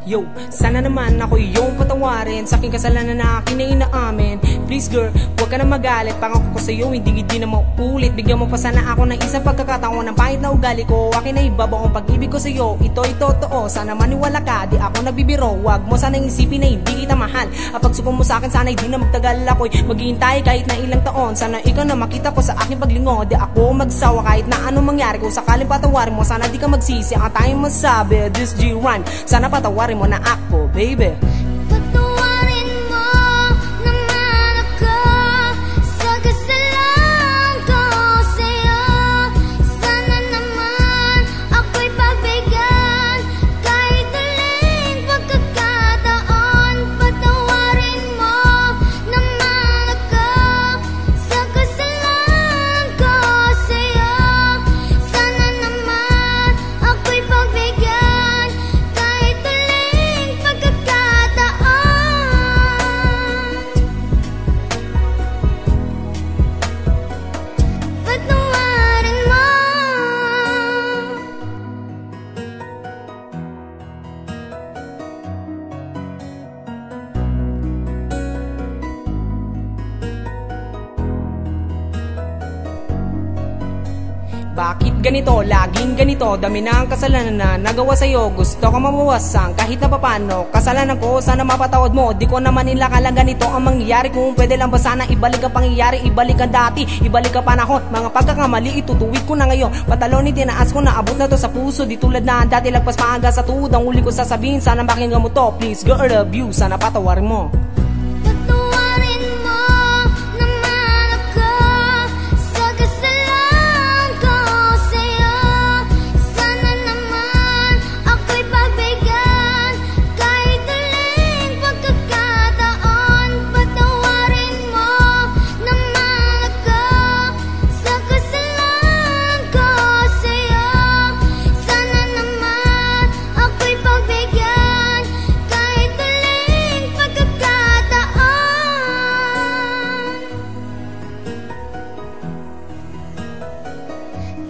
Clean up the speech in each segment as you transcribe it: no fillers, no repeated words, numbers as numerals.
Yo, sana naman ako yung patawarin sa aking kasalanan na akin na inaamin. Please girl, huwag ka na magalit. Pangako ko sa'yo, hindi na mauulit. Bigyan mo pa sana ako ng isang pagkakataon. Ang pangit na ugali ko, akin na ibabaw ang pag-ibig ko sa'yo. Ito'y totoo, sana maniwala ka. Di ako nagbibiro, huwag mo sanang isipin na hindi kita mahal. Kapag suko mo sa'kin, sana hindi na magtagal ako'y maghihintay kahit na ilang taon. Sana ikaw na makita ko sa aking paglingo. Di ako magsawa kahit na anong mangyari. Kung sakaling patawarin mo, sana di ka magsisi. Ang tayong masabi, this G-Run, sana patawarin mo na ako, baby. Patawarin mo naman ako sa kasalanan ko sa'yo. Sana naman ako'y pagbigyan kahit huling pagkakataon. Patawarin mo naman ako sa kasalanan ko sa'yo. Sana naman ako'y pagbigyan kahit huling pagkakataon. Patawarin mo. Bakit ganito? Laging ganito. Dami na ang kasalanan na nagawa sa'yo. Gusto ko mabawasan kahit na papano. Kasalanan ko, sana mapatawad mo. Di ko naman inakala ganito ang mangyayari. Kung pwede lang ba sana ibalik ang pangyayari, ibalik ang dati, ibalik ang panahon. Mga pagkakamali, itutuwid ko na ngayon. Patalonin, tinaas ko na, abot na to sa puso. Di tulad na dati, lagpas maaga sa tuhod. Ang uli ko sasabihin, sana pakinggan mo to. Please girl, love you, sana patawarin mo. Patawarin mo naman ako sa kasalanan ko sa'yo. Sana naman ako'y pagbigyan kahit huling pagkakataon. Patawarin mo naman ako sa kasalanan ko sa'yo. Sana naman ako'y pagbigyan kahit huling pagkakataon.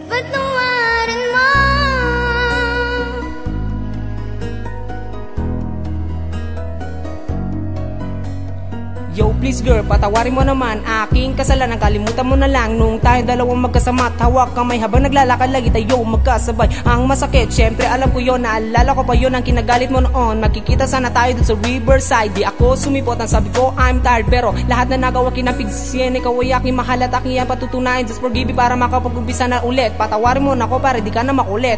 Patawarin mo. Yo, please girl, patawarin mo naman aking kasalanan. Kalimutan mo na lang nung tayo dalawang magkasama at hawak kamay habang naglalakad lagi tayo magkasabay. Ang masakit, syempre alam ko yon, naalala ko pa yon ang kinagalit mo noon. Magkikita sana tayo dun sa Riverside. Di ako sumipot, ang sabi ko I'm tired, pero lahat na nagawa kinapigsisiyan. Ikaw ay aking mahal at aking yan patutunayan. Just forgive me para makapag-umpisa na ulit. Patawarin mo na ako para di ka na makulit.